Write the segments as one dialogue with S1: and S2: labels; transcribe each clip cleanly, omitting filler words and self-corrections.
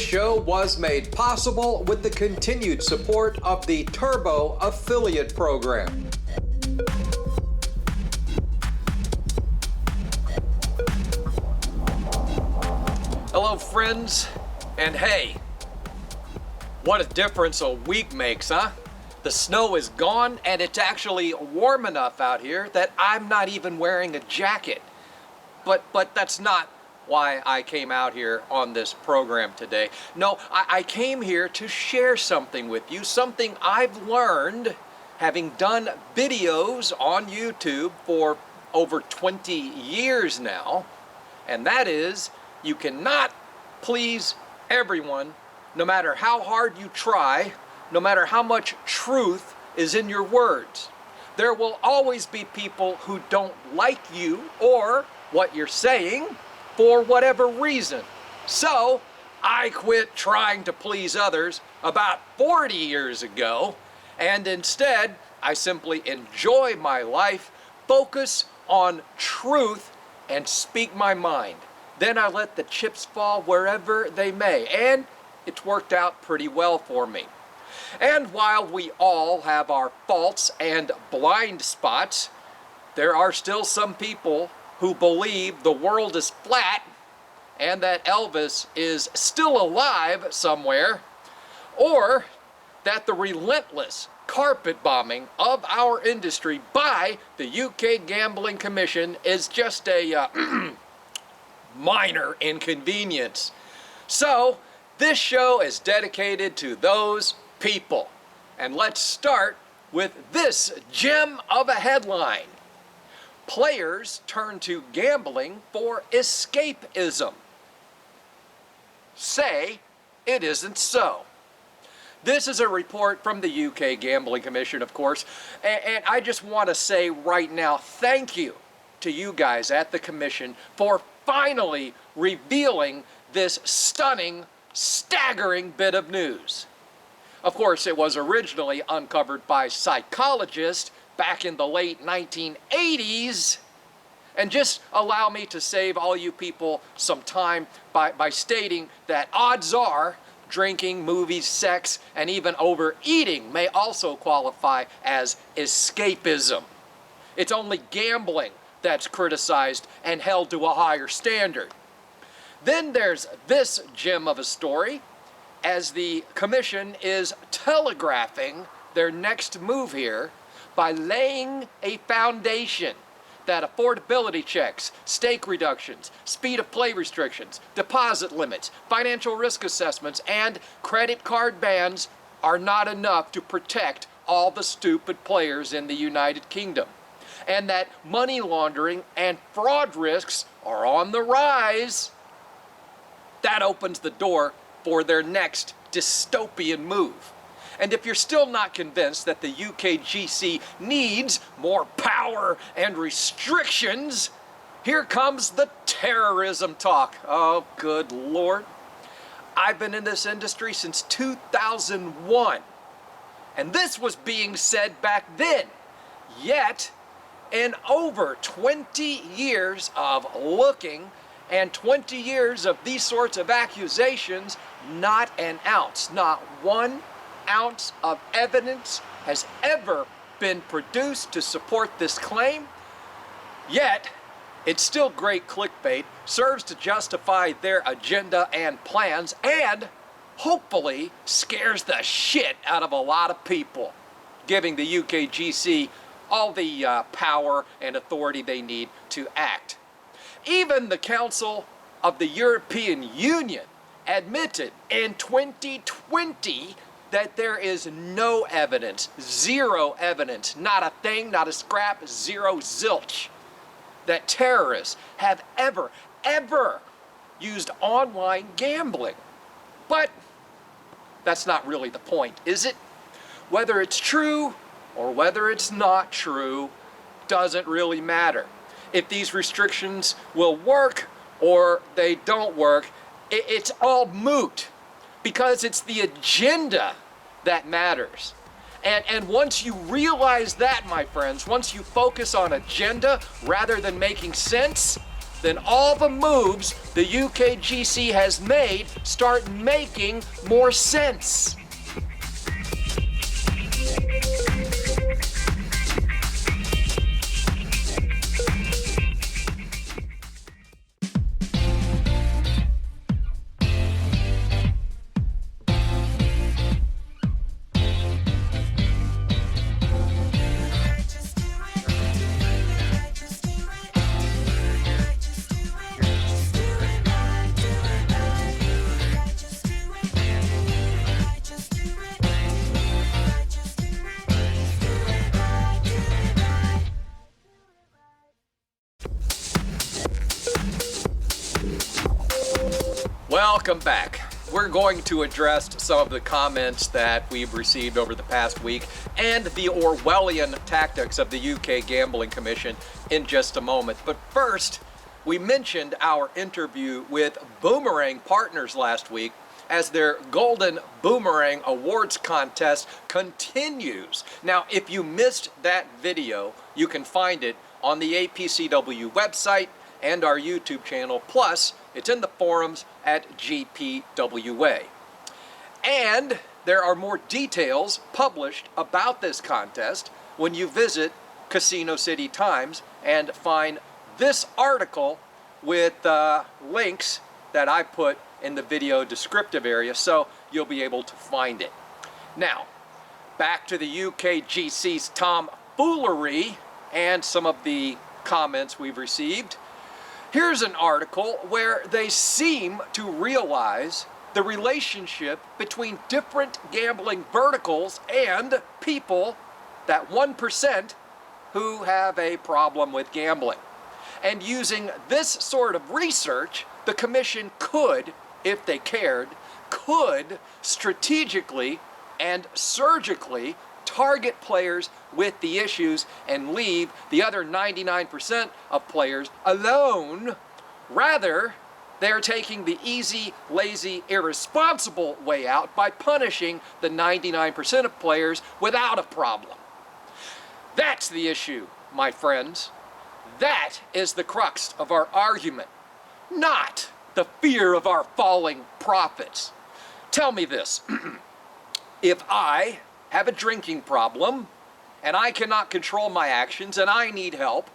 S1: show was made possible with the continued support of the Turbo Affiliate Program.
S2: Hello, friends, and hey, what a difference a week makes, huh? The snow is gone, and it's actually warm enough out here that I'm not even wearing a jacket. But that's not why I came out here on this program today. No, I came here to share something with you, something I've learned having done videos on YouTube for over 20 years now, and that is, you cannot please everyone, no matter how hard you try, no matter how much truth is in your words. There will always be people who don't like you or what you're saying for whatever reason. So I quit trying to please others about 40 years ago, and instead I simply enjoy my life, focus on truth, and speak my mind. Then I let the chips fall wherever they may, and it's worked out pretty well for me. And while we all have our faults and blind spots, there are still some people who believe the world is flat and that Elvis is still alive somewhere, or that the relentless carpet bombing of our industry by the UK Gambling Commission is just a minor inconvenience. So this show is dedicated to those people. And let's start with this gem of a headline. Players turn to gambling for escapism. Say it isn't so. This is a report from the UK Gambling Commission, of course, and I just want to say right now, thank you to you guys at the Commission for finally revealing this stunning, staggering bit of news. Of course, it was originally uncovered by psychologists back in the late 1980s. And just allow me to save all you people some time by stating that odds are drinking, movies, sex, and even overeating may also qualify as escapism. It's only gambling that's criticized and held to a higher standard. Then there's this gem of a story, as the Commission is telegraphing their next move here by laying a foundation that affordability checks, stake reductions, speed of play restrictions, deposit limits, financial risk assessments, and credit card bans are not enough to protect all the stupid players in the United Kingdom, and that money laundering and fraud risks are on the rise. That opens the door for their next dystopian move. And if you're still not convinced that the UKGC needs more power and restrictions, here comes the terrorism talk. Oh, good Lord. I've been in this industry since 2001, and this was being said back then. Yet, in over 20 years of looking and 20 years of these sorts of accusations, not an ounce, not 1 ounce of evidence has ever been produced to support this claim. Yet, it's still great clickbait, serves to justify their agenda and plans, and hopefully scares the shit out of a lot of people, giving the UKGC all the power and authority they need to act. Even the Council of the European Union admitted in 2020 that there is no evidence, zero evidence, not a thing, not a scrap, zero zilch, that terrorists have ever used online gambling. But that's not really the point, is it? Whether it's true or whether it's not true doesn't really matter. If these restrictions will work or they don't work, it's all moot, because it's the agenda that matters. And once you realize that, my friends, once you focus on agenda rather than making sense, then all the moves the UKGC has made start making more sense. Welcome back. We're going to address some of the comments that we've received over the past week and the Orwellian tactics of the UK Gambling Commission in just a moment. But first, we mentioned our interview with Boomerang Partners last week as their Golden Boomerang Awards contest continues. Now, if you missed that video, you can find it on the APCW website and our YouTube channel, plus it's in the forums at GPWA. And there are more details published about this contest when you visit Casino City Times and find this article with links that I put in the video descriptive area, so you'll be able to find it. Now, back to the UKGC's tomfoolery and some of the comments we've received. Here's an article where they seem to realize the relationship between different gambling verticals and people, that 1% who have a problem with gambling. And using this sort of research, the commission could, if they cared, could strategically and surgically target players with the issues and leave the other 99% of players alone. Rather, they're taking the easy, lazy, irresponsible way out by punishing the 99% of players without a problem. That's the issue, my friends. That is the crux of our argument, not the fear of our falling profits. Tell me this. If I have a drinking problem and I cannot control my actions and I need help,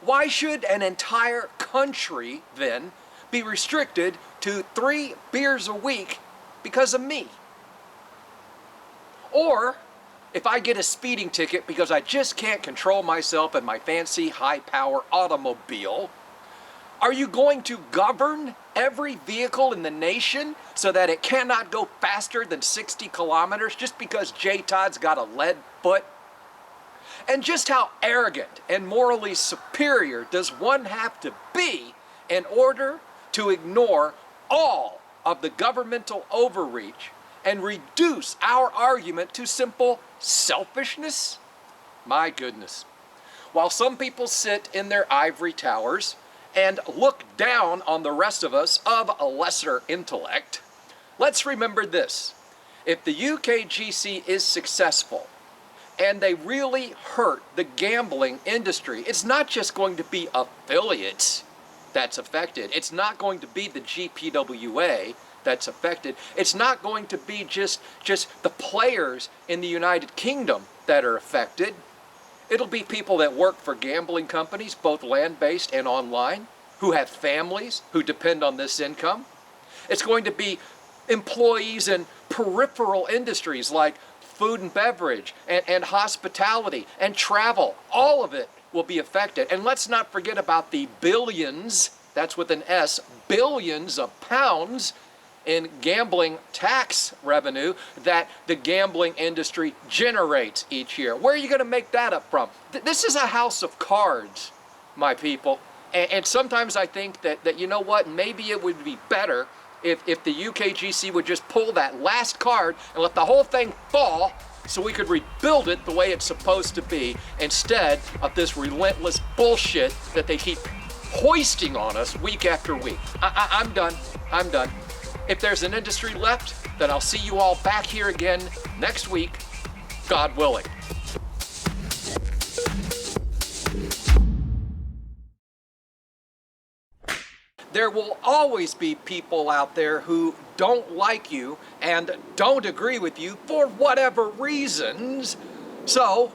S2: why should an entire country then be restricted to 3 beers a week because of me? Or if I get a speeding ticket because I just can't control myself in my fancy high-power automobile, are you going to govern every vehicle in the nation so that it cannot go faster than 60 kilometers just because J. Todd's got a lead foot? And just how arrogant and morally superior does one have to be in order to ignore all of the governmental overreach and reduce our argument to simple selfishness? My goodness. While some people sit in their ivory towers and look down on the rest of us of a lesser intellect, let's remember this. If the UKGC is successful and they really hurt the gambling industry, it's not just going to be affiliates that's affected. It's not going to be the GPWA that's affected. It's not going to be just the players in the United Kingdom that are affected. It'll be people that work for gambling companies, both land-based and online, who have families who depend on this income. It's going to be employees in peripheral industries like food and beverage and hospitality and travel. All of it will be affected. And let's not forget about the billions, that's with an S, billions of pounds in gambling tax revenue that the gambling industry generates each year. Where are you going to make that up from? This is a house of cards, my people. And sometimes I think that you know what, maybe it would be better if the UKGC would just pull that last card and let the whole thing fall so we could rebuild it the way it's supposed to be, instead of this relentless bullshit that they keep hoisting on us week after week. I'm done. I'm done. If there's an industry left, then I'll see you all back here again next week, God willing. there will always be people out there who don't like you and don't agree with you for whatever reasons. So,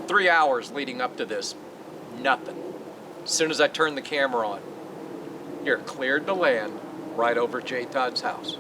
S2: three hours leading up to this, nothing. As soon as I turned the camera on, you're cleared to land right over J. Todd's house.